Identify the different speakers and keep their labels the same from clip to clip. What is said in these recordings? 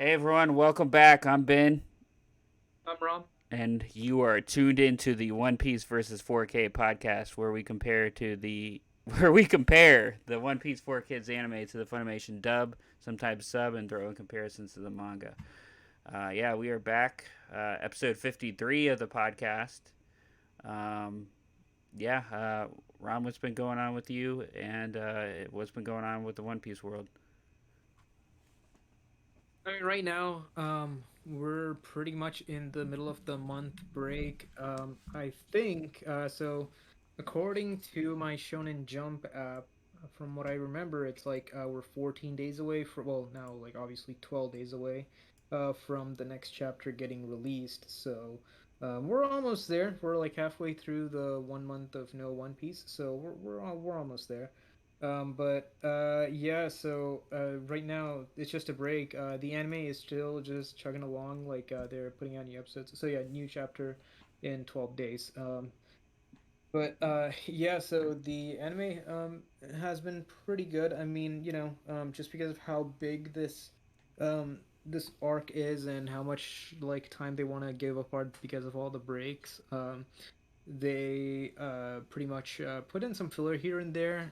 Speaker 1: Hey everyone, welcome back. I'm Ben,
Speaker 2: I'm Rom.
Speaker 1: and you are tuned into the One Piece versus 4K podcast, where we compare the One Piece 4 Kids anime to the Funimation dub, sometimes sub, and throw in comparisons to the manga. Yeah, we are back. Episode 53 of the podcast. Um, yeah, Ron, what's been going on with you, and what's been going on with the One Piece world?
Speaker 2: I mean, right now, we're pretty much in the middle of the month break. I think so. According to my Shonen Jump app, from what I remember, it's like we're 14 days away from, well, now like obviously 12 days away, from the next chapter getting released. So, we're almost there. We're like halfway through the 1 month of no One Piece, so we're almost there. Yeah, so right now it's just a break. The anime is still just chugging along, like they're putting out new episodes. So yeah, new chapter in 12 days. Yeah, so the anime has been pretty good. I mean, just because of how big this arc is and how much like time they want to give apart because of all the breaks. They pretty much put in some filler here and there,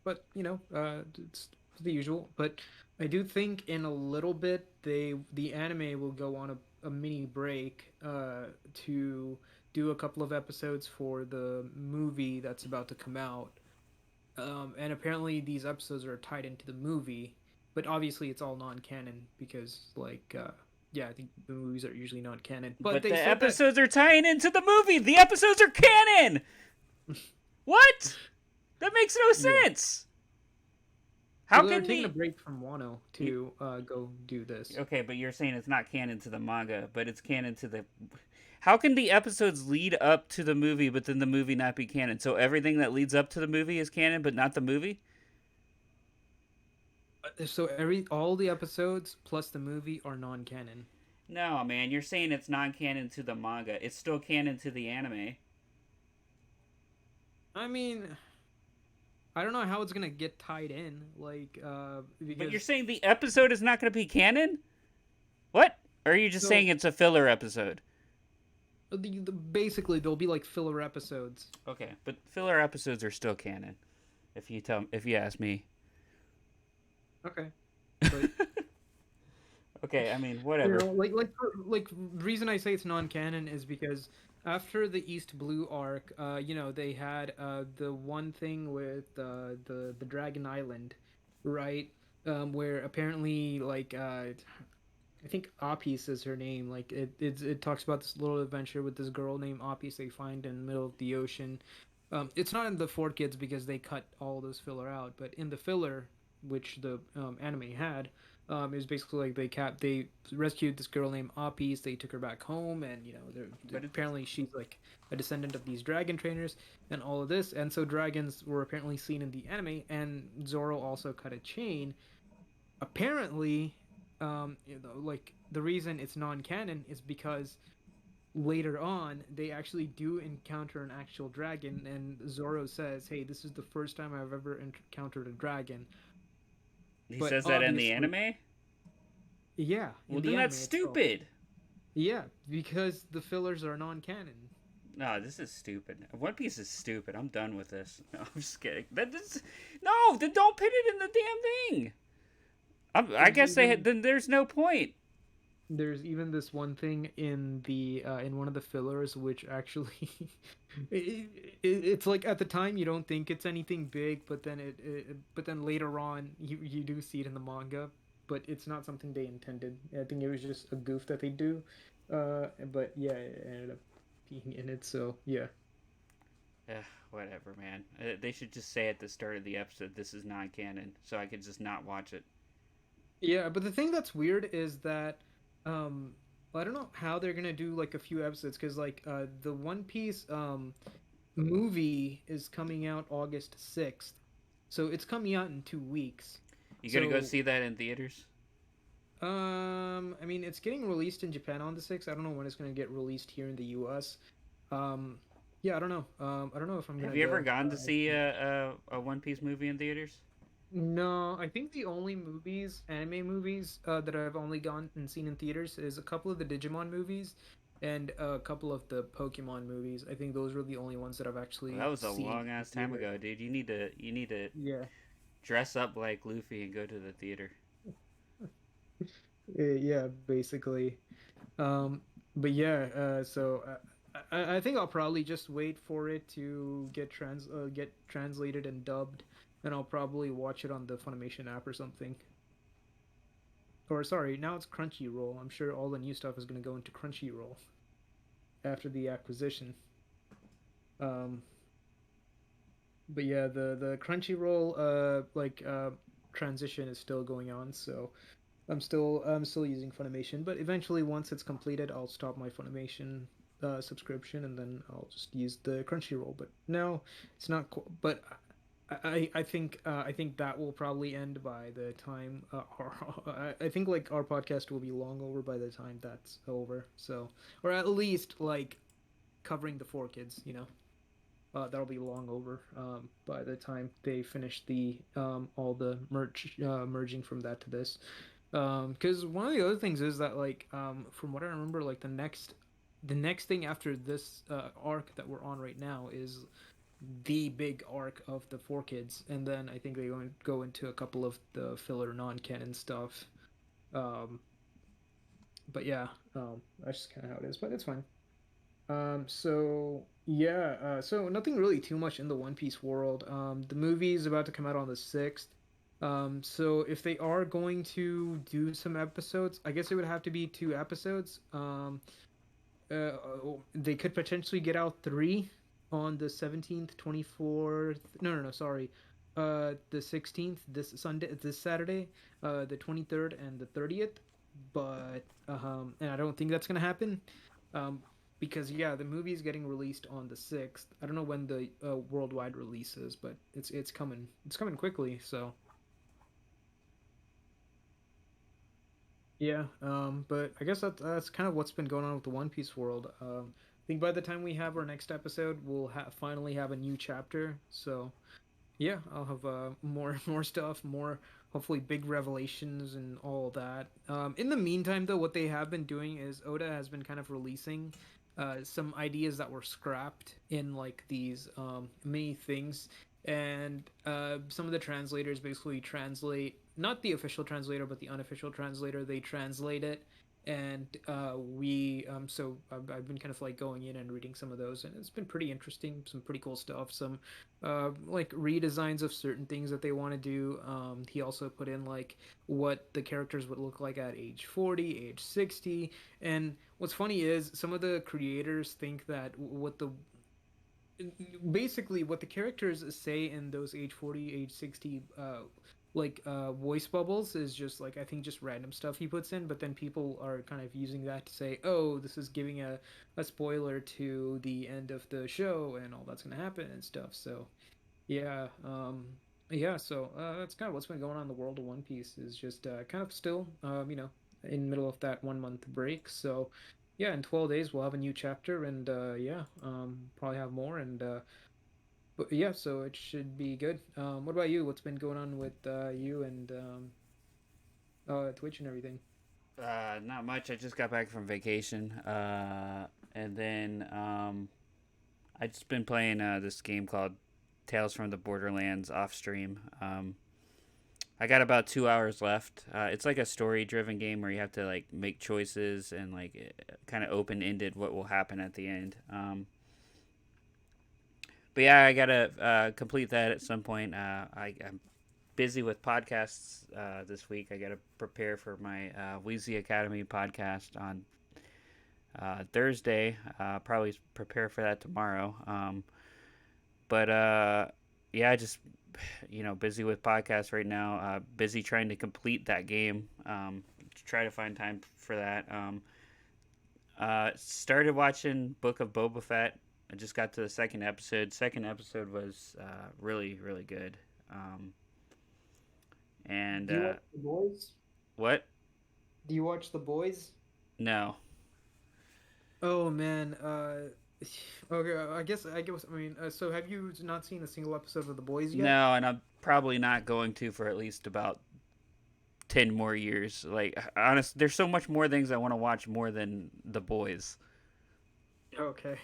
Speaker 2: but it's the usual. But I do think in a little bit the anime will go on a mini break to do a couple of episodes for the movie that's about to come out. And apparently these episodes are tied into the movie, but obviously it's all non-canon because yeah, I think the movies are usually non-canon. But
Speaker 1: But
Speaker 2: they
Speaker 1: the
Speaker 2: said that
Speaker 1: episodes are tying into the movie. The episodes are canon. What? That makes no
Speaker 2: yeah.
Speaker 1: sense. How
Speaker 2: Well, they're
Speaker 1: can
Speaker 2: taking a
Speaker 1: the
Speaker 2: break from Wano to go do this.
Speaker 1: okay? But you're saying it's not canon to the manga, but it's canon to the. How can the episodes lead up to the movie, but then the movie not be canon? So everything that leads up to the movie is canon, but not the movie.
Speaker 2: So all the episodes plus the movie are non-canon.
Speaker 1: No, man, you're saying it's non-canon to the manga. It's still canon to the anime.
Speaker 2: I mean, I don't know how it's gonna get tied in,
Speaker 1: But you're
Speaker 2: because
Speaker 1: saying the episode is not going to be canon. What? Or are you just saying
Speaker 2: so
Speaker 1: it's a filler episode?
Speaker 2: basically there'll be like filler episodes.
Speaker 1: Okay, but filler episodes are still canon. If you ask me.
Speaker 2: Okay, but
Speaker 1: Okay, I mean,
Speaker 2: you
Speaker 1: whatever.
Speaker 2: know, the reason I say it's non-canon is because after the East Blue arc, they had the one thing with the Dragon Island, right? Where apparently I think Apis is her name. Like it talks about this little adventure with this girl named Apis they find in the middle of the ocean. It's not in the Four Kids because they cut all those filler out, but in the filler, which the anime had, is basically like they rescued this girl named Apis. They took her back home, and
Speaker 1: But it,
Speaker 2: apparently she's like a descendant of these dragon trainers and all of this. And so dragons were apparently seen in the anime, and Zoro also cut a chain apparently, like the reason it's non-canon is because later on they actually do encounter an actual dragon, and Zoro says, "Hey, this is the first time I've ever encountered a dragon."
Speaker 1: he
Speaker 2: But
Speaker 1: says that in the
Speaker 2: obviously,
Speaker 1: anime.
Speaker 2: yeah,
Speaker 1: Well,
Speaker 2: in
Speaker 1: then
Speaker 2: the
Speaker 1: that's
Speaker 2: anime itself,
Speaker 1: stupid.
Speaker 2: yeah, because the fillers are non-canon.
Speaker 1: No, this is stupid. One Piece is stupid. I'm done with this. No, I'm just kidding. No. Then don't put it in the damn thing. I
Speaker 2: There's
Speaker 1: guess
Speaker 2: even
Speaker 1: then there's no point.
Speaker 2: there's even this one thing in the in one of the fillers which actually it's like at the time you don't think it's anything big, but then but then later on you do see it in the manga, but it's not something they intended. I think it was just a goof that they do, but yeah, it ended up being in it. So yeah.
Speaker 1: Ugh, whatever, man. They should just say at the start of the episode this is non-canon, so I could just not watch it.
Speaker 2: Yeah, but the thing that's weird is that well, I don't know how they're gonna do like a few episodes because the One Piece movie is coming out August 6th. So it's coming out in 2 weeks.
Speaker 1: You gonna go
Speaker 2: So
Speaker 1: see that in theaters?
Speaker 2: I mean it's getting released in Japan on the 6th. I don't know when it's gonna get released here in the US. Um yeah, I don't know. I don't know if I'm
Speaker 1: Have
Speaker 2: gonna
Speaker 1: you ever
Speaker 2: go.
Speaker 1: gone to see a One Piece movie in theaters?
Speaker 2: No, I think the only movies, anime movies, that I've only gone and seen in theaters is a couple of the Digimon movies and a couple of the Pokemon movies. I think those were the only ones that I've
Speaker 1: Well, that
Speaker 2: actually
Speaker 1: was a
Speaker 2: seen
Speaker 1: long
Speaker 2: in
Speaker 1: ass time
Speaker 2: theater.
Speaker 1: ago, dude. You need to
Speaker 2: Yeah.
Speaker 1: dress up like Luffy and go to the theater.
Speaker 2: Yeah, basically. Um, but yeah, so I think I'll probably just wait for it to get translated and dubbed, and I'll probably watch it on the Funimation app or something. Or sorry, now it's Crunchyroll. I'm sure all the new stuff is going to go into Crunchyroll after the acquisition. Um, but yeah, the Crunchyroll transition is still going on, so I'm still using Funimation. But eventually, once it's completed, I'll stop my Funimation subscription and then I'll just use the Crunchyroll. But no, it's not. But I think that will probably end by the time I think like our podcast will be long over by the time that's over. So or at least like covering the four kids, that'll be long over by the time they finish the all the merging from that to this. Because one of the other things is that like from what I remember, like the next thing after this arc that we're on right now is the big arc of the four kids, and then I think they go into a couple of the filler non-canon stuff. Um, but yeah, that's just kind of how it is. But it's fine. So yeah, so nothing really too much in the One Piece world. The movie is about to come out on the 6th. So if they are going to do some episodes, I guess it would have to be 2 episodes. They could potentially get out three on the 17th, 24th. No, no, no, sorry. The 16th, this Saturday, the 23rd and the 30th. But and I don't think that's gonna happen. Um, because yeah, the movie is getting released on the 6th. I don't know when the worldwide release is, but it's coming. It's coming quickly. So yeah, but I guess that's kind of what's been going on with the One Piece world. I think by the time we have our next episode, we'll finally have a new chapter. So yeah, I'll have more more stuff, more hopefully big revelations and all that. In the meantime, though, what they have been doing is Oda has been kind of releasing some ideas that were scrapped in like these mini things, and some of the translators basically translate not the official translator but the unofficial translator. They translate it, and we so I've been kind of like going in and reading some of those, and it's been pretty interesting. Some pretty cool stuff. Some like redesigns of certain things that they want to do. He also put in like what the characters would look like at age 40, age 60. And what's funny is some of the creators think that what the basically what the characters say in those age 40, age 60 voice bubbles is just like I think just random stuff he puts in, but then people are kind of using that to say, oh, this is giving a spoiler to the end of the show and all that's going to happen and stuff. So yeah, yeah. So that's kind of what's been going on in the world of One Piece. Is just kind of still, in the middle of that 1 month break. So yeah, in 12 days we'll have a new chapter, and yeah, probably have more. And but yeah, so it should be good. What about you? What's been going on with you and Twitch and everything?
Speaker 1: Not much. I just got back from vacation, and then I just been playing this game called Tales from the Borderlands off stream. I got about 2 hours left. It's like a story-driven game where you have to like make choices and like kind of open-ended what will happen at the end. But yeah, I gotta complete that at some point. I'm busy with podcasts this week. I gotta prepare for my Wheezy Academy podcast on Thursday. Probably prepare for that tomorrow. But yeah, just busy with podcasts right now. Busy trying to complete that game. Try to find time for that. Started watching Book of Boba Fett. I just got to the second episode. Second episode was really really good. Um, and
Speaker 2: Do you watch The Boys?
Speaker 1: what?
Speaker 2: Do you watch The Boys?
Speaker 1: No.
Speaker 2: Oh man, Okay, I guess. I mean, so have you not seen a single episode of The Boys yet?
Speaker 1: No, and I'm probably not going to for at least about 10 more years. Like, honest, there's so much more things I want to watch more than The Boys.
Speaker 2: Okay.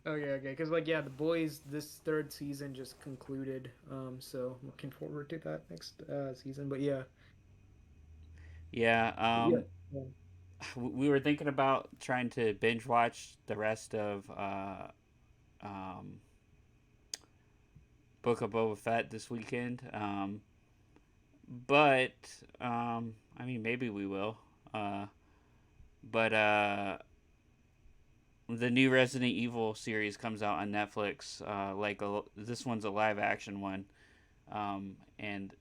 Speaker 2: Okay. Because like, yeah, The Boys this third season just concluded. So looking forward to that next season. But yeah,
Speaker 1: Yeah,
Speaker 2: yeah. Yeah.
Speaker 1: we were thinking about trying to binge watch the rest of um, Book of Boba Fett this weekend. But I mean, maybe we will. Uh, but the new Resident Evil series comes out on Netflix. This one's a live action one, and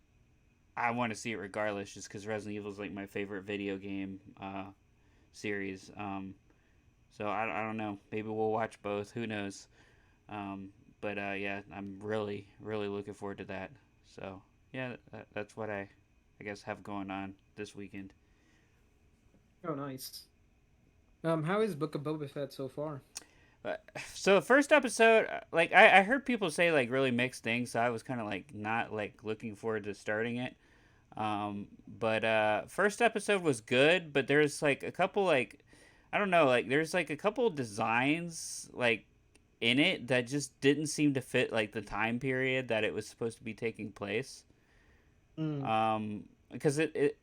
Speaker 1: I want to see it regardless, just because Resident Evil is like my favorite video game series. So I don't know. Maybe we'll watch both. Who knows? But yeah, I'm really looking forward to that. So yeah, that's what I guess have going on this weekend.
Speaker 2: Oh, nice. How is Book of Boba Fett so far?
Speaker 1: So the first episode, like I heard people say like really mixed things, so I was kind of like not like looking forward to starting it. But first episode was good, but there's like a couple like I don't know, like there's like a couple designs like in it that just didn't seem to fit like the time period that it was supposed to be taking place.
Speaker 2: Mm.
Speaker 1: Because it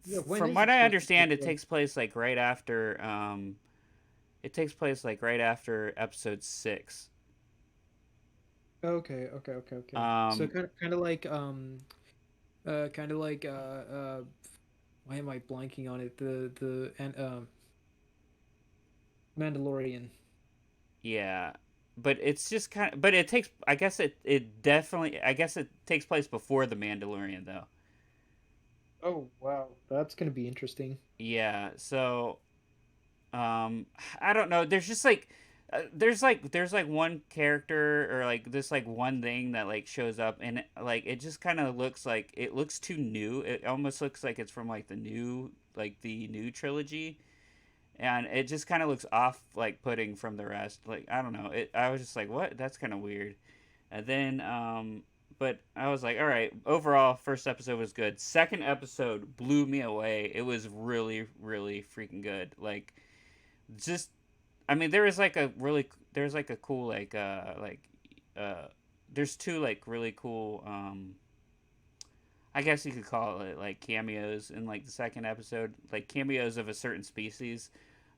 Speaker 2: Yeah, when
Speaker 1: from
Speaker 2: is
Speaker 1: what
Speaker 2: it
Speaker 1: I
Speaker 2: supposed to
Speaker 1: understand,
Speaker 2: take
Speaker 1: it
Speaker 2: place?
Speaker 1: takes place like right after it takes place like right after episode 6.
Speaker 2: Okay. So
Speaker 1: Um,
Speaker 2: kind of like why am I blanking on it? The and Mandalorian.
Speaker 1: yeah, but it's just kind of, but it takes. I guess it definitely. I guess it takes place before the Mandalorian though.
Speaker 2: Oh wow, that's gonna be interesting.
Speaker 1: Yeah, so um, I don't know. There's just like. There's like one character or like this like one thing that like shows up and like it just kind of looks like it looks too new. It almost looks like it's from like the new trilogy, and it just kind of looks off like putting from the rest. Like I don't know. I was just like, what? That's kind of weird. And then but I was like, all right. Overall, first episode was good. Second episode blew me away. It was really freaking good. Like just I mean, there's like a cool uh there's two like really cool I guess you could call it like cameos in like the second episode, like cameos of a certain species.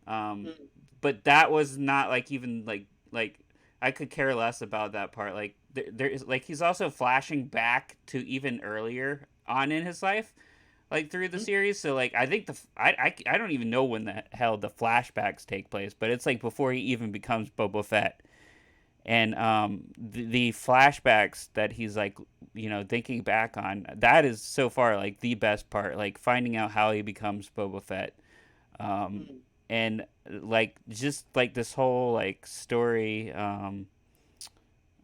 Speaker 1: Um,
Speaker 2: Mm.
Speaker 1: but that was not like even like I could care less about that part. Like there is like he's also flashing back to even earlier on in his life, like through the
Speaker 2: Mm.
Speaker 1: series. So like I think I don't even know when the hell the flashbacks take place, but it's like before he even becomes Boba Fett. And the flashbacks that he's like thinking back on, that is so far like the best part, like finding out how he becomes Boba Fett. um,
Speaker 2: Mm.
Speaker 1: and like just like this whole like story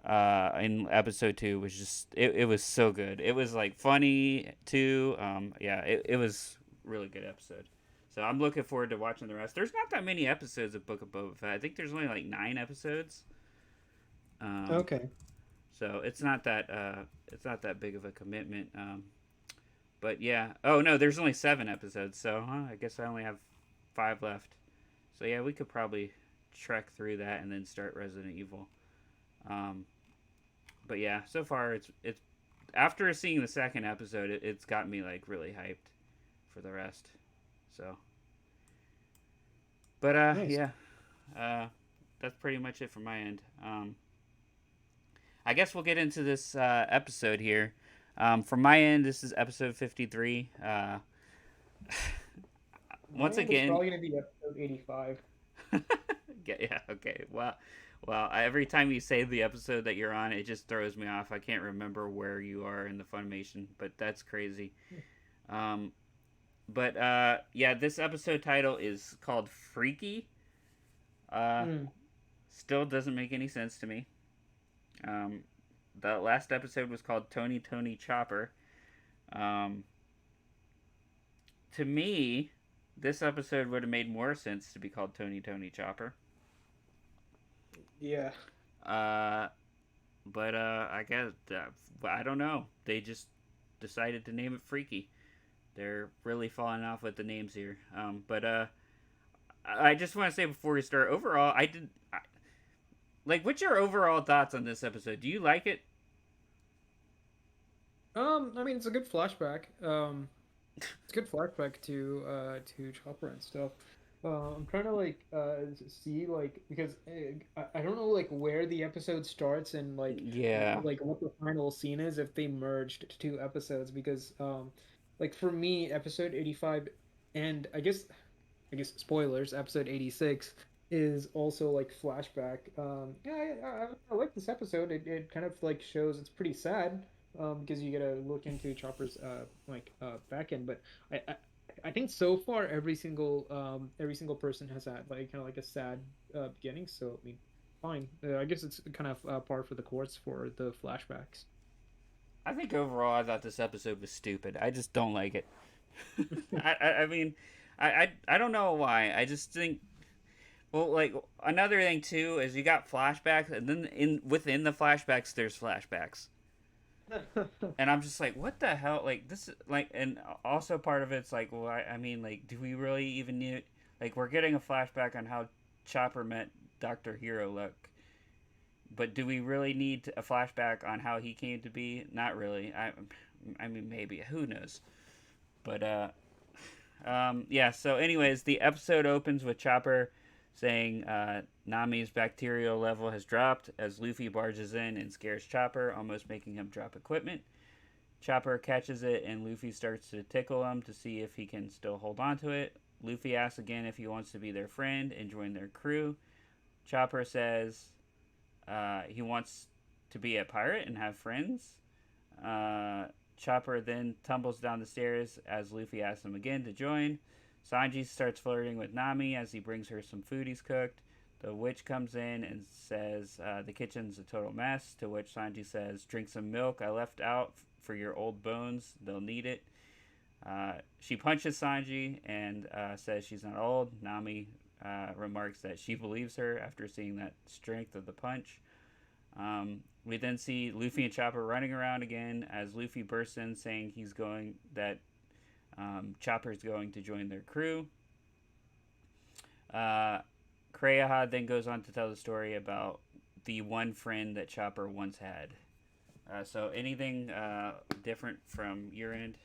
Speaker 1: in episode 2 was just it was so good. It was like funny too. Yeah, it was really good episode. So I'm looking forward to watching the rest. There's not that many episodes of Book of Boba Fett. I think there's only like 9 episodes. um,
Speaker 2: Okay.
Speaker 1: so it's not that big of a commitment. But yeah, oh no, there's only 7 episodes. So I guess I only have 5 left. So yeah, we could probably trek through that and then start Resident Evil. Um, but yeah, so far it's after seeing the second episode, it's got me like really hyped for the rest. So, but
Speaker 2: Nice.
Speaker 1: yeah, uh, that's pretty much it from my end. I guess we'll get into this episode here. From my end, this is episode 53.
Speaker 2: My
Speaker 1: Once
Speaker 2: end is
Speaker 1: again,
Speaker 2: probably gonna be episode 85.
Speaker 1: yeah, okay. Well, every time you say the episode that you're on, it just throws me off. I can't remember where you are in the Funimation, but that's crazy. Um, but yeah, this episode title is called Freaky. Uh,
Speaker 2: Mm.
Speaker 1: Still doesn't make any sense to me. Um, the last episode was called Tony Chopper. Um, to me, this episode would have made more sense to be called Tony Chopper.
Speaker 2: Yeah.
Speaker 1: Uh, but I guess I don't know. They just decided to name it Freaky. They're really falling off with the names here. But I just want to say before we start, overall, like. What's your overall thoughts on this episode? Do you like it?
Speaker 2: I mean, it's a good flashback. It's a good flashback to Chopper and stuff. I'm trying to see like because I don't know like where the episode starts and
Speaker 1: Yeah.
Speaker 2: like what the final scene is if they merged two episodes because like for me episode 85 and I guess spoilers, episode 86 is also like flashback. Yeah, I like this episode. It kind of like shows it's pretty sad because you get to look into Chopper's back end. But I, I I think so far every single person has had like kind of like a sad beginning. So I mean, fine. I guess it's kind of par for the course for the flashbacks.
Speaker 1: I think overall, I thought this episode was stupid. I just don't like it. I mean, I don't know why. I just think well, like another thing too is you got flashbacks, and then in within the flashbacks, there's flashbacks, and I'm just like, what the hell? Like this, is like, and also part of it's like, well, I mean, like, do we really even need? Like, we're getting a flashback on how Chopper met Doctor Hero Look, but do we really need a flashback on how he came to be? Not really. I mean, maybe. Who knows? But yeah. So, anyways, the episode opens with Chopper saying Nami's bacterial level has dropped as Luffy barges in and scares Chopper, almost making him drop equipment. Chopper catches it and Luffy starts to tickle him to see if he can still hold on to it. Luffy asks again if he wants to be their friend and join their crew. Chopper says he wants to be a pirate and have friends. Uh, Chopper then tumbles down the stairs as Luffy asks him again to join. Sanji starts flirting with Nami as he brings her some food he's cooked. The witch comes in and says the kitchen's a total mess, to which Sanji says, "Drink some milk I left out for your old bones. They'll need it." She punches Sanji and says she's not old. Nami remarks that she believes her after seeing that strength of the punch. We then see Luffy and Chopper running around again as Luffy bursts in saying he's going that Chopper's going to join their crew. Uh, Kreaha then goes on to tell the story about the one friend that Chopper once had. So anything different from your end?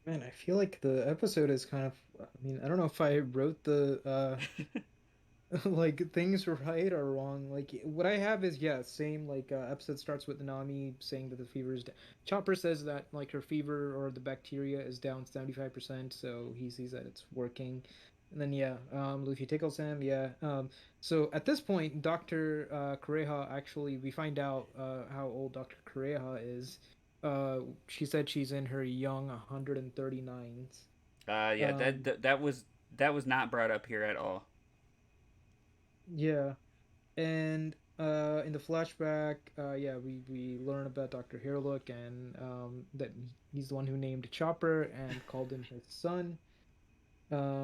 Speaker 2: Man, I feel like the episode is kind of. I mean, I don't know if I wrote the like things right or wrong. Like what I have is yeah, same like episode starts with Nami saying that the fever is Chopper says that like her fever or the bacteria is down 75%, so he sees that it's working. And then yeah, Luffy tickles him, yeah. So at this point, Dr. Kureha actually we find out how old Dr. Kureha is. She said she's in her young 139s.
Speaker 1: Yeah,
Speaker 2: Um
Speaker 1: that was not brought up here at all.
Speaker 2: yeah. And in the flashback, yeah, we learn about Dr. Hairlook and that he's the one who named Chopper and called him his son.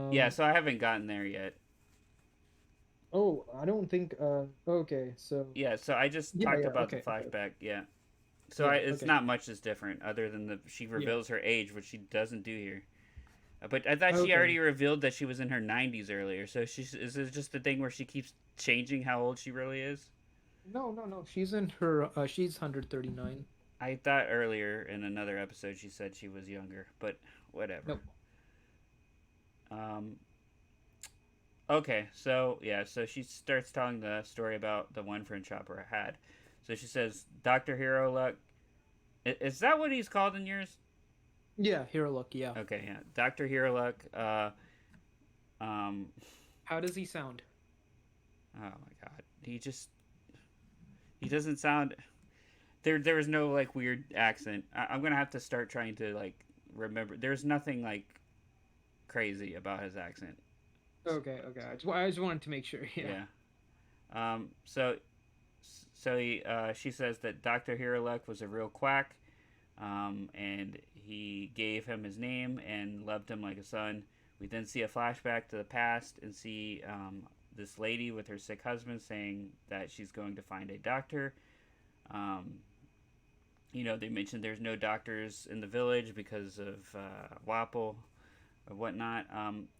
Speaker 1: Yeah,
Speaker 2: Um,
Speaker 1: so I haven't gotten there yet.
Speaker 2: oh, I don't think. Okay, so
Speaker 1: Yeah, so I just
Speaker 2: yeah,
Speaker 1: talked
Speaker 2: yeah,
Speaker 1: about the
Speaker 2: okay, okay,
Speaker 1: flashback. Yeah, so
Speaker 2: yeah,
Speaker 1: it's
Speaker 2: okay,
Speaker 1: not much is different other than the she
Speaker 2: yeah,
Speaker 1: reveals her age, which she doesn't do here. But I thought she
Speaker 2: okay.
Speaker 1: already revealed that she was in her 90s earlier. So she's is it just the thing where she keeps changing how old she really is?
Speaker 2: No, no, no. She's in her. She's 139.
Speaker 1: I thought earlier in another episode she said she was younger, but whatever.
Speaker 2: Nope.
Speaker 1: Um, okay, so yeah, so she starts telling the story about the one friend Chopper had. So she says, Dr. Hero Luck. Is that what he's called in yours?
Speaker 2: Yeah, Hero Look. Yeah.
Speaker 1: Okay, yeah. Dr. Hero Luck. Um,
Speaker 2: How does he sound?
Speaker 1: oh my god. He doesn't sound there was no like weird accent. I'm gonna have to start trying to like remember. There's nothing like crazy about his accent.
Speaker 2: Okay, okay. I just wanted to make sure. Yeah.
Speaker 1: Yeah. So she says that Doctor Hirolek was a real quack, and he gave him his name and loved him like a son. We then see a flashback to the past and see this lady with her sick husband, saying that she's going to find a doctor. Um, they mentioned there's no doctors in the village because of Wapple or whatnot.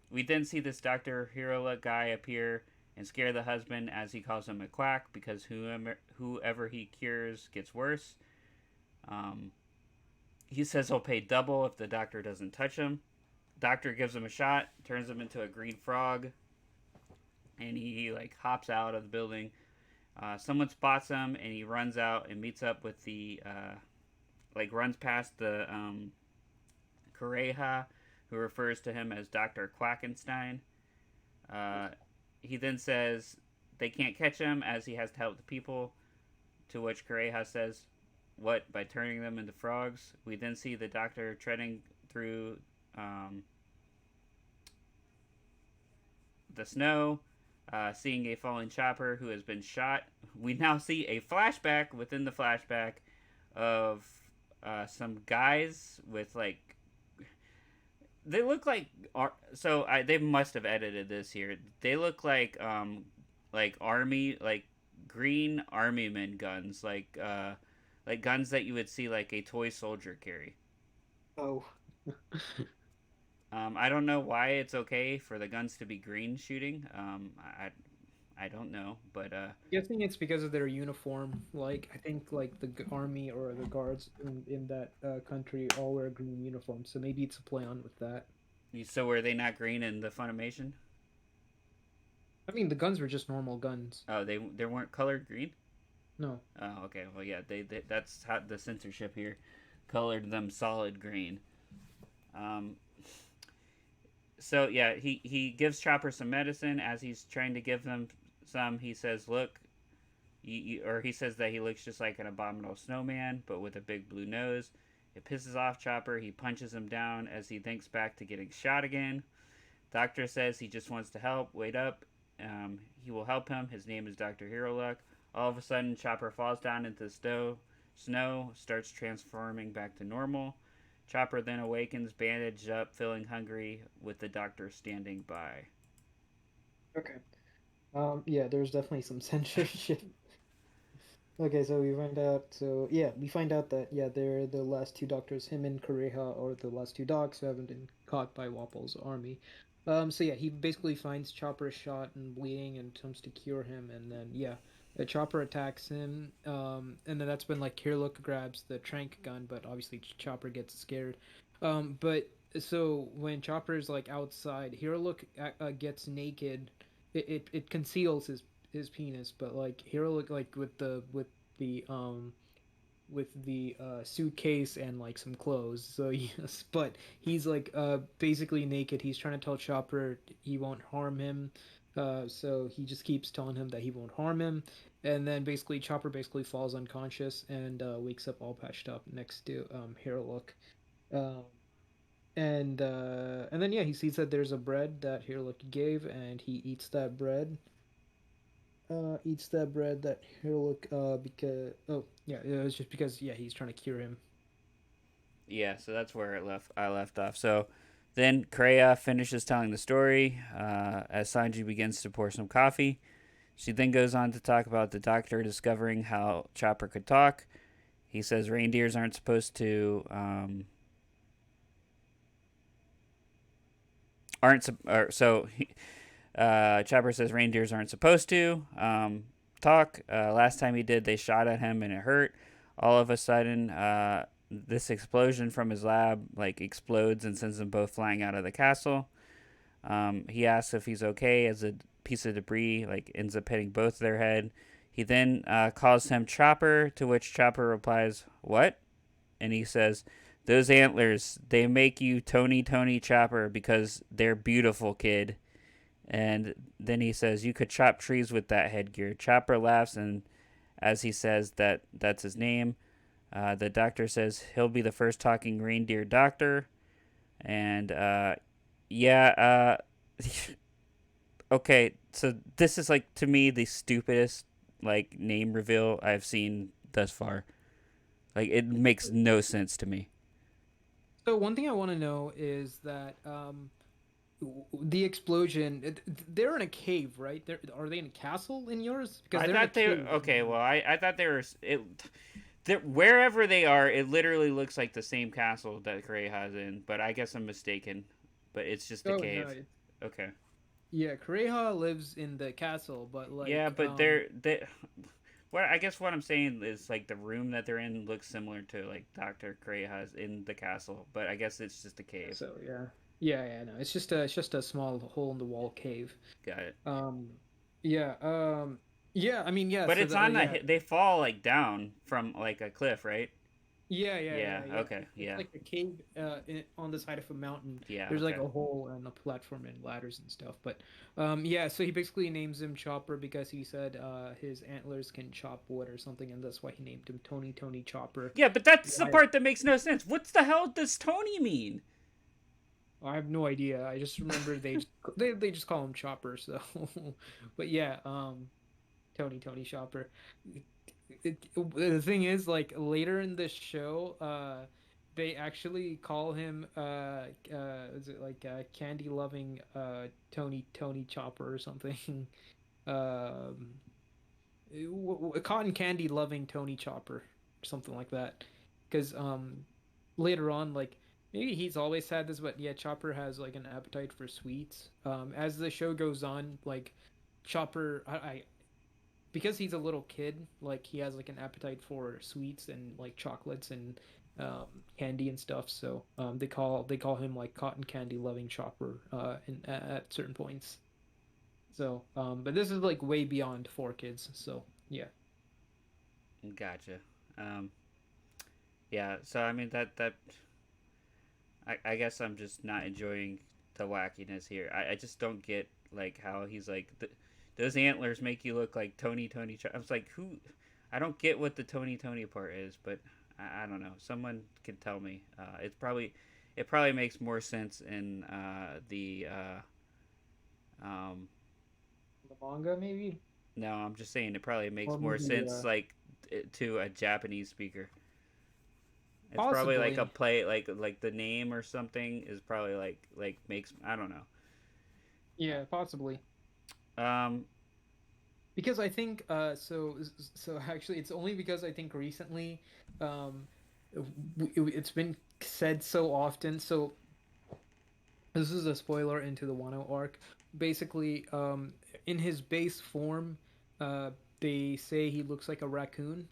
Speaker 1: We then see this Dr. Hirola guy appear and scare the husband as he calls him a quack because whoever he cures gets worse. Um, he says he'll pay double if the doctor doesn't touch him. Doctor gives him a shot, turns him into a green frog, and he like hops out of the building. Someone spots him, and he runs out and meets up with the runs past the Kureha, who refers to him as Doctor Quackenstein. Uh, he then says they can't catch him as he has to help the people. To which Kureha says, "What? By turning them into frogs?" We then see the doctor treading through um, the snow, seeing a fallen chopper who has been shot. We now see a flashback within the flashback of some guys with like they look like they must have edited this here. They look like army like green army men guns like guns that you would see like a toy soldier carry.
Speaker 2: Oh.
Speaker 1: I don't know why it's okay for the guns to be green shooting. I don't know, but
Speaker 2: Guessing it's because of their uniform. Like I think like the army or the guards in that country all wear green uniforms, so maybe it's a play on with that.
Speaker 1: so were they not green in the Funimation?
Speaker 2: I mean, the guns were just normal guns.
Speaker 1: Oh, they weren't colored green.
Speaker 2: No.
Speaker 1: Oh, okay. Well, yeah, they that's how the censorship here colored them solid green. Um, so yeah, he gives Chopper some medicine as he's trying to give them some. He says, "Look," or he says that he looks just like an abominable snowman, but with a big blue nose. It pisses off Chopper. He punches him down as he thinks back to getting shot again. Doctor says he just wants to help. Wait up. He will help him. His name is Dr. Hero Luck. All of a sudden, Chopper falls down into the snow, starts transforming back to normal. Chopper then awakens, bandaged up, feeling hungry, with the doctor standing by.
Speaker 2: Okay. Yeah, there's definitely some censorship. Okay, so we find out. So yeah, we find out that yeah, they're the last two doctors. Him and Kureha are the last two docs who haven't been caught by Wapple's army. So yeah, he basically finds Chopper shot and bleeding and attempts to cure him, and then yeah, the Chopper attacks him. And then that's when like Kirluk grabs the trank gun, but obviously Chopper gets scared. But so when Chopper's like outside, Hiruluk gets naked. It conceals his penis, but like Hero looked like with the suitcase and like some clothes. So yes, but he's like basically naked. He's trying to tell Chopper he won't harm him. So he just keeps telling him that he won't harm him, and then basically Chopper basically falls unconscious and wakes up all patched up next to Hero Look. Um, and then yeah, he sees that there's a bread that Hero Look gave, and he eats that bread that Herlock because oh yeah, it was just because yeah, he's trying to cure him.
Speaker 1: Yeah, so that's where I left off. So then Kreia finishes telling the story as Sanji begins to pour some coffee. She then goes on to talk about the doctor discovering how Chopper could talk. He says reindeers aren't supposed to aren't or, so Chopper says reindeers aren't supposed to talk. Last time he did, they shot at him and it hurt. All of a sudden, this explosion from his lab like explodes and sends them both flying out of the castle. He asks if he's okay as a piece of debris like ends up hitting both their head. He then calls him Chopper, to which Chopper replies, "What?" And he says, "Those antlers, they make you Tony Chopper because they're beautiful, kid." And then he says, "You could chop trees with that headgear." Chopper laughs, and as he says that's his name, the doctor says he'll be the first talking reindeer doctor. And yeah, okay, so this is like to me the stupidest like name reveal I've seen thus far. Like it makes no sense to me.
Speaker 2: So one thing I want to know is that the explosion. They're in a cave, right? Are they in a castle in yours? Because
Speaker 1: I
Speaker 2: they're in a
Speaker 1: thought they
Speaker 2: cave.
Speaker 1: okay. Well, I thought they were wherever they are. It literally looks like the same castle that Kureha's in, but I guess I'm mistaken. But it's just a
Speaker 2: Oh no,
Speaker 1: cave. Okay.
Speaker 2: yeah, Kureha lives in the castle, but
Speaker 1: Yeah,
Speaker 2: like
Speaker 1: but they what I guess what I'm saying is like the room that they're in looks similar to like Doctor Kureha's in the castle, but I guess it's just a cave.
Speaker 2: so yeah. Yeah, no. It's just a small hole in the wall cave.
Speaker 1: Got it.
Speaker 2: Um yeah, yeah, I mean yeah,
Speaker 1: But
Speaker 2: so
Speaker 1: it's
Speaker 2: the
Speaker 1: on
Speaker 2: yeah.
Speaker 1: they fall like down from like a cliff, right? Yeah.
Speaker 2: Yeah.
Speaker 1: Okay.
Speaker 2: It's
Speaker 1: Yeah.
Speaker 2: like a cave on the side of a mountain.
Speaker 1: Yeah.
Speaker 2: There's like
Speaker 1: Okay.
Speaker 2: a hole and a platform and ladders and stuff. But yeah, so he basically names him Chopper because he said his antlers can chop wood or something, and that's why he named him Tony Chopper.
Speaker 1: Yeah, but that's the
Speaker 2: Why?
Speaker 1: part that makes no sense. What's the hell does Tony mean?
Speaker 2: I have no idea. I just remember they just call him Chopper. So, but yeah, Tony Chopper. The thing is, like later in the show, they actually call him is it like candy loving Tony Chopper or something? um, cotton candy loving Tony Chopper, or something like that. Because later on, like maybe he's always had this, but yeah, Chopper has like an appetite for sweets. As the show goes on, like Chopper, I because he's a little kid, like he has like an appetite for sweets and like chocolates and candy and stuff. So they call him like cotton candy loving Chopper at certain points. So but this is like way beyond 4 kids. So yeah.
Speaker 1: Gotcha. Um, yeah. So I mean that I guess I'm just not enjoying the wackiness here. I just don't get like how he's like those antlers make you look like Tony. I was like, who? I don't get what the Tony part is, but I don't know. Someone can tell me. It probably makes more sense in the um.
Speaker 2: The manga maybe,
Speaker 1: No, I'm just saying it probably
Speaker 2: or
Speaker 1: makes more
Speaker 2: maybe
Speaker 1: sense like to a Japanese speaker. It's probably like a
Speaker 2: possibly.
Speaker 1: play, like the name or something is probably like makes I don't know.
Speaker 2: Yeah, possibly.
Speaker 1: Um,
Speaker 2: Because I think so actually it's only because I think recently um it's been said so often. So this is a spoiler into the Wano arc. Basically, in his base form, uh, they say he looks like a raccoon,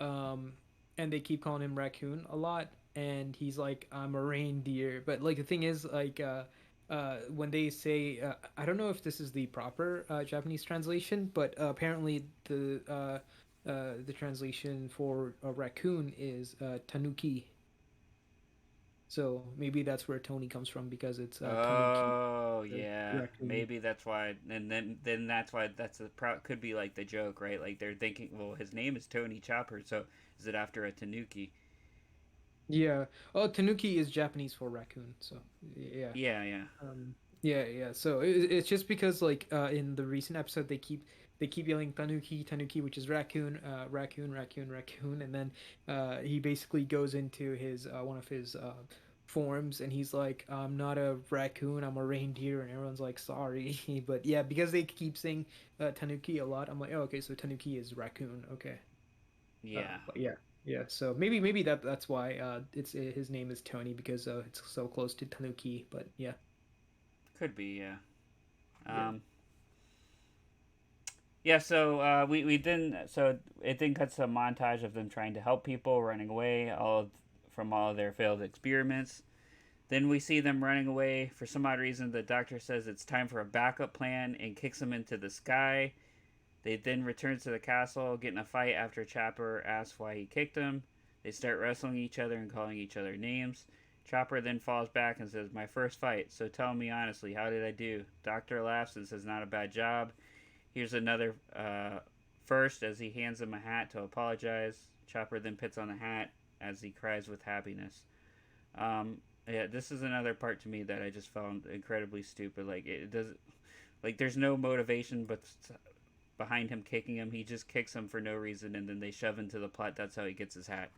Speaker 2: um, and they keep calling him raccoon a lot. And he's like, I'm a reindeer. But like the thing is, like, when they say, I don't know if this is the proper Japanese translation, but apparently the translation for a raccoon is tanuki. So maybe that's where Tony comes from because it's tanuki,
Speaker 1: oh
Speaker 2: the
Speaker 1: yeah,
Speaker 2: raccoon.
Speaker 1: maybe that's why, and then that's why that's could be like the joke, right? Like they're thinking, well, his name is Tony Chopper, so is it after a Tanuki?
Speaker 2: Yeah. Oh, tanuki is Japanese for raccoon. So yeah.
Speaker 1: Yeah, yeah,
Speaker 2: Yeah. So it's just because like in the recent episode they keep yelling tanuki, which is raccoon, raccoon, and then he basically goes into his one of his forms and he's like, I'm not a raccoon, I'm a reindeer, and everyone's like, sorry, but yeah, because they keep saying tanuki a lot, I'm like, oh, okay, so tanuki is raccoon, okay.
Speaker 1: yeah.
Speaker 2: But yeah. Yeah, so maybe that's why it's his name is Tony because it's so close to Tanuki. But yeah,
Speaker 1: Could be, yeah.
Speaker 2: yeah.
Speaker 1: Um, yeah. So we then so it then cuts to a montage of them trying to help people running away from all of their failed experiments. Then we see them running away. For some odd reason, the doctor says it's time for a backup plan and kicks them into the sky. They then return to the castle, get in a fight after Chopper asks why he kicked him. They start wrestling each other and calling each other names. Chopper then falls back and says, My first fight, so tell me honestly, how did I do? Doctor laughs and says, Not a bad job. Here's another first as he hands him a hat to apologize. Chopper then puts on the hat as he cries with happiness. Yeah, this is another part to me that I just found incredibly stupid. Like it does, like there's no motivation but behind him kicking him. He just kicks him for no reason, and then they shove into the plot. That's how he gets his hat.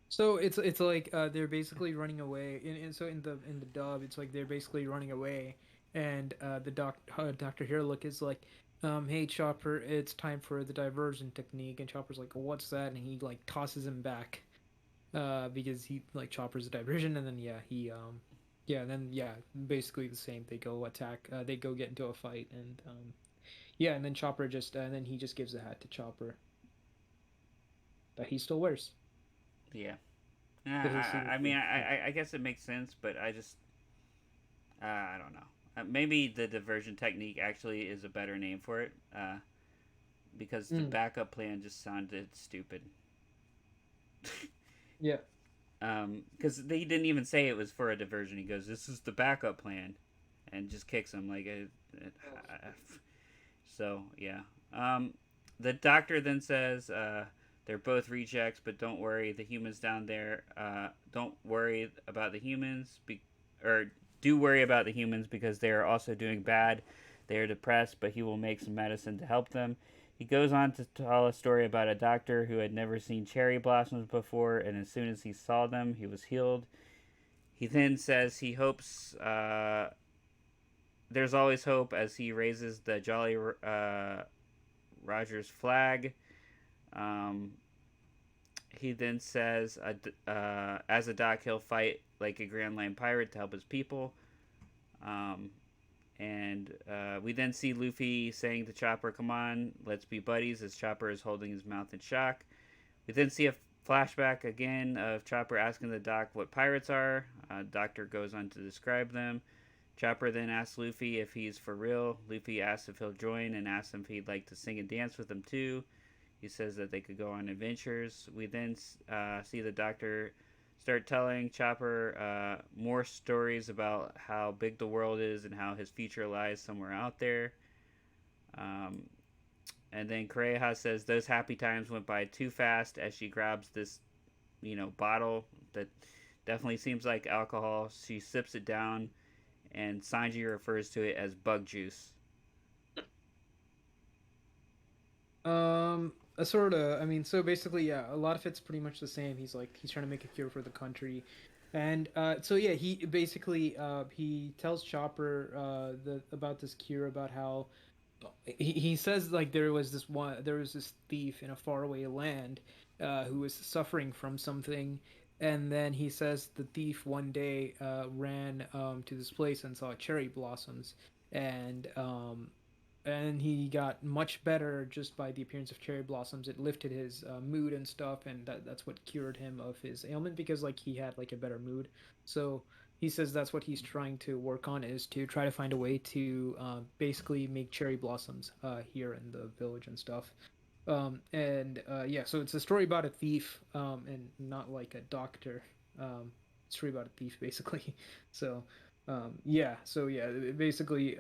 Speaker 2: So it's like they're basically running away, and so in the dub, it's like they're basically running away, and the Doctor Hairlook is like, hey Chopper, it's time for the diversion technique, and Chopper's like, what's that? And he like tosses him back, because he like Chopper's a diversion, and then yeah, and then yeah, basically the same. They go attack, they go get into a fight, and yeah, and then Chopper just and then he just gives the hat to Chopper that he still wears
Speaker 1: Yeah.
Speaker 2: because it's
Speaker 1: I mean,
Speaker 2: signature. Yeah.
Speaker 1: I guess it makes sense, but I don't know. Maybe the diversion technique actually is a better name for it, because the
Speaker 2: Mm,
Speaker 1: backup plan just sounded stupid.
Speaker 2: yeah.
Speaker 1: Because he didn't even say it was for a diversion. He goes, "This is the backup plan," and just kicks him like so yeah. Um, the doctor then says, "They're both rejects, but don't worry. The humans down there, don't worry about the humans, or do worry about the humans because they are also doing bad. They are depressed, but he will make some medicine to help them." He goes on to tell a story about a doctor who had never seen cherry blossoms before, and as soon as he saw them, he was healed. He then says he hopes there's always hope as he raises the Jolly Rogers flag. Um, he then says, as a doc, he'll fight like a Grand Line pirate to help his people. Um, and we then see Luffy saying to Chopper, "Come on, let's be buddies," as Chopper is holding his mouth in shock. We then see a flashback again of Chopper asking the doc what pirates are. Doctor goes on to describe them. Chopper then asks Luffy if he's for real. Luffy asks if he'll join and asks him if he'd like to sing and dance with him too. He says that they could go on adventures. We then see the doctor start telling Chopper more stories about how big the world is and how his future lies somewhere out there. Um, and then Kureha says those happy times went by too fast as she grabs this, bottle that definitely seems like alcohol. She sips it down, and Sanji refers to it as bug juice.
Speaker 2: Sort of. I mean, so basically, yeah, a lot of it's pretty much the same. He's like he's trying to make a cure for the country, and so yeah, he basically he tells Chopper the about this cure about how he says like there was this thief in a faraway land who was suffering from something, and then he says the thief one day ran to this place and saw cherry blossoms, and and he got much better just by the appearance of cherry blossoms. It lifted his mood and stuff, and that's what cured him of his ailment because like he had like a better mood. So he says that's what he's trying to work on is to try to find a way to basically make cherry blossoms here in the village and stuff. And yeah, so it's a story about a thief, and not like a doctor. Story about a thief, basically. So, yeah, so yeah, basically,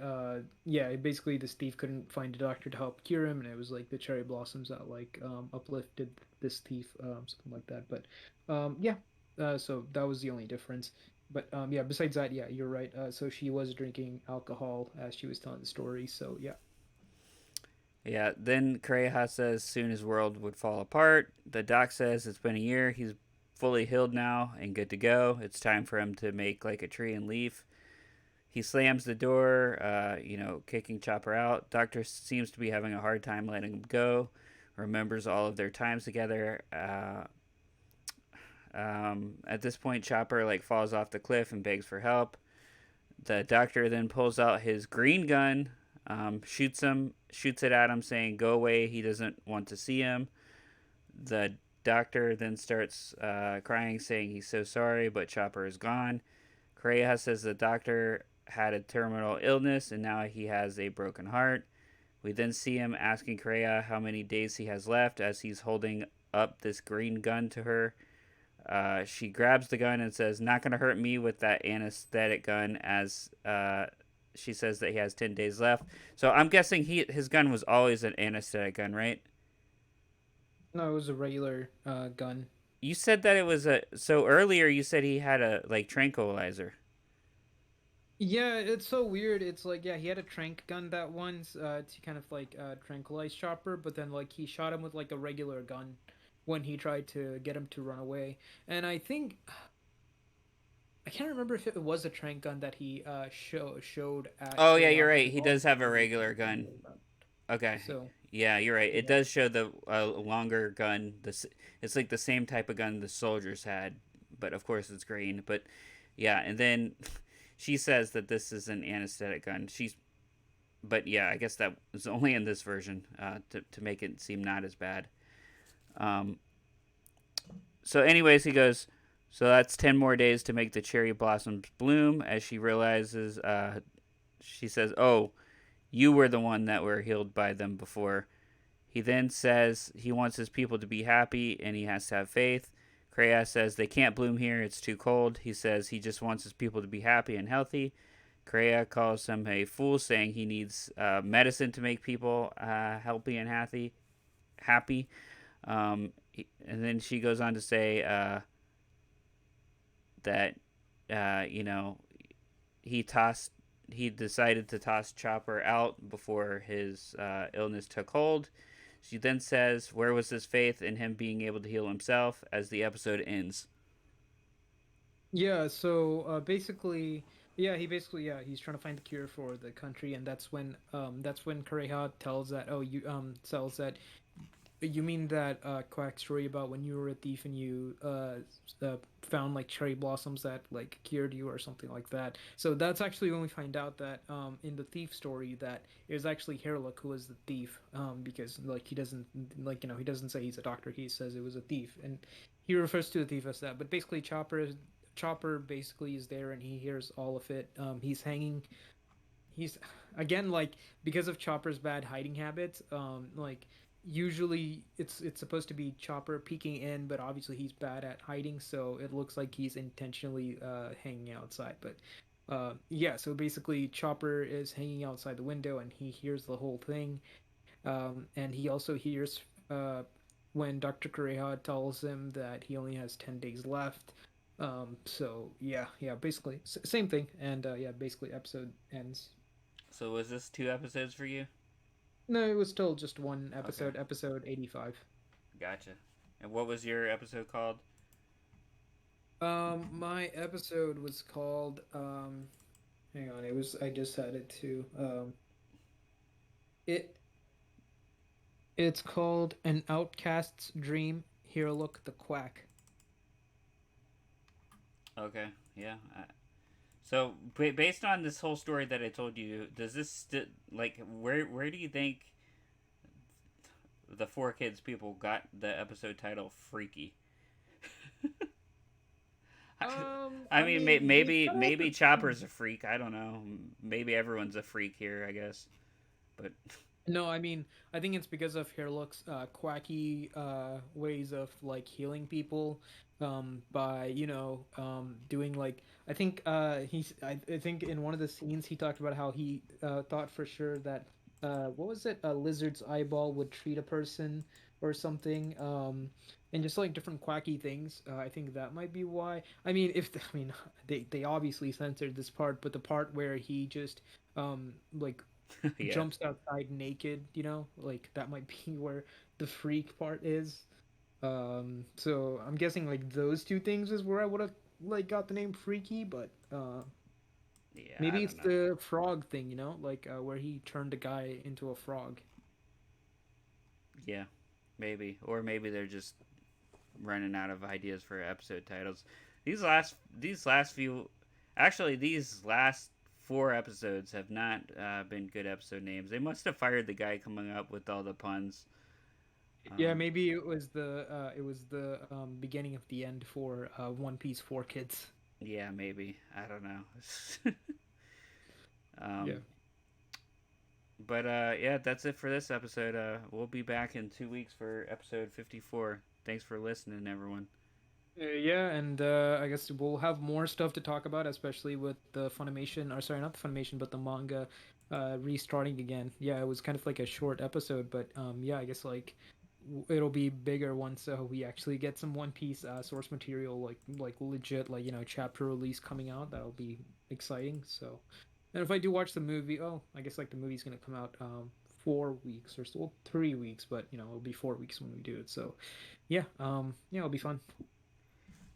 Speaker 2: yeah, basically this thief couldn't find a doctor to help cure him, and it was like the cherry blossoms that like uplifted this thief, something like that. But yeah, so that was the only difference. But yeah, besides that, yeah, you're right. So she was drinking alcohol as she was telling the story. So yeah.
Speaker 1: Yeah, then Kureha says soon his world would fall apart. The doc says it's been a year. He's fully healed now and good to go. It's time for him to make like a tree and leaf. He slams the door, kicking Chopper out. Doctor seems to be having a hard time letting him go. Remembers all of their times together. At this point, Chopper like falls off the cliff and begs for help. The doctor then pulls out his green gun, shoots it at him, saying, "Go away." He doesn't want to see him. The doctor then starts crying, saying he's so sorry, but Chopper is gone. Correa says the doctor had a terminal illness and now he has a broken heart. We then see him asking Correa how many days he has left as he's holding up this green gun to her. She grabs the gun and says, "Not going to hurt me with that anesthetic gun," as she says that he has 10 days left. So I'm guessing his gun was always an anesthetic gun, right?
Speaker 2: No, it was a regular gun.
Speaker 1: You said that it was a. So earlier you said he had a like tranquilizer.
Speaker 2: Yeah, it's so weird. It's like, yeah, he had a trank gun that once to kind of like tranquilize Chopper, but then like he shot him with like a regular gun. when he tried to get him to run away. And I think I can't remember if it was a trank gun that he showed at
Speaker 1: Oh yeah, you're
Speaker 2: Kriya,
Speaker 1: right.
Speaker 2: but
Speaker 1: He does have a
Speaker 2: obviously
Speaker 1: regular gun. Okay.
Speaker 2: so
Speaker 1: Yeah, you're right. It
Speaker 2: yeah.
Speaker 1: does show the longer gun. It's like the same type of gun the soldiers had, but of course it's green. But yeah, and then she says that this is an anesthetic gun. But yeah, I guess that was only in this version to make it seem not as bad. Um, so, anyways, he goes. So that's 10 more days to make the cherry blossoms bloom. As she realizes, she says, "Oh, you were the one that were healed by them before." He then says he wants his people to be happy and he has to have faith. Kreia says they can't bloom here, it's too cold. He says he just wants his people to be happy and healthy. Kreia calls him a fool, saying he needs medicine to make people healthy and happy. Happy. And then she goes on to say that you know he tossed he decided to toss Chopper out before his illness took hold. She then says, "Where was his faith in him being able to heal himself?" As the episode ends.
Speaker 2: Yeah, so basically, yeah, he's trying to find the cure for the country, and that's when Kureha tells that tells that you mean that quack story about when you were a thief and you found like cherry blossoms that like cured you or something like that. So that's actually when we find out that in the thief story that it was actually Herlock who was the thief because like he doesn't like he doesn't say he's a doctor, he says it was a thief, and he refers to the thief as that. But basically Chopper basically is there and he hears all of it. He's hanging. He's again like because of Chopper's bad hiding habits. Like usually it's supposed to be Chopper peeking in, but obviously he's bad at hiding, so it looks like he's intentionally hanging outside. But yeah, so basically Chopper is hanging outside the window and he hears the whole thing. And he also hears when Dr. Kureha tells him that he only has 10 days left. So yeah, basically same thing, and yeah, basically episode ends.
Speaker 1: So was this 2 episodes for you?
Speaker 2: No, it was still just one
Speaker 1: Okay,
Speaker 2: episode, episode 85.
Speaker 1: gotcha. And what was your episode called?
Speaker 2: My episode was called hang on, it was I just had it too. It it's called An Outcast's Dream. Here look the quack.
Speaker 1: Okay, yeah. So based on this whole story that I told you, does this like where do you think the four kids people got the episode title "Freaky"? I
Speaker 2: I
Speaker 1: mean,
Speaker 2: mean, you kind of have
Speaker 1: maybe
Speaker 2: to.
Speaker 1: Chopper's a freak. I don't know. Maybe everyone's a freak here. I guess, but
Speaker 2: No, I mean, I think it's because of Hairlock's quacky ways of like healing people by doing like I think in one of the scenes he talked about how he thought for sure that what was it, a lizard's eyeball would treat a person or something, and just like different quacky things. I think that might be why. I mean, if I mean they obviously censored this part, but the part where he just like
Speaker 1: yeah,
Speaker 2: jumps outside naked, like that might be where the freak part is. So I'm guessing like those two things is where I would have like got the name Freaky, but
Speaker 1: yeah. I
Speaker 2: maybe it's
Speaker 1: don't know.
Speaker 2: the frog thing, like where he turned the guy into a frog.
Speaker 1: Yeah, maybe, or maybe they're just running out of ideas for episode titles. These last few, actually, these last 4 episodes have not been good episode names. They must have fired the guy coming up with all the puns.
Speaker 2: Yeah,
Speaker 1: Um,
Speaker 2: maybe it was the beginning of the end for One Piece for kids.
Speaker 1: yeah, maybe. I don't know.
Speaker 2: Yeah.
Speaker 1: um, but yeah, that's it for this episode. We'll be back in 2 weeks for episode 54. Thanks for listening, everyone.
Speaker 2: Yeah, and I guess we'll have more stuff to talk about, especially with the Funimation, or sorry, not the Funimation, but the manga restarting again. Yeah, it was kind of like a short episode, but yeah, I guess like it'll be bigger once we actually get some One Piece source material, like legit, like chapter release coming out. That'll be exciting. So, and if I do watch the movie, oh, I guess like the movie's gonna come out 4 weeks or so, well, 3 weeks, but it'll be 4 weeks when we do it. So yeah, yeah, it'll be fun.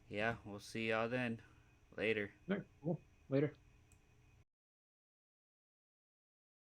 Speaker 1: Yeah, we'll see y'all then. Later.
Speaker 2: All right, cool. Later.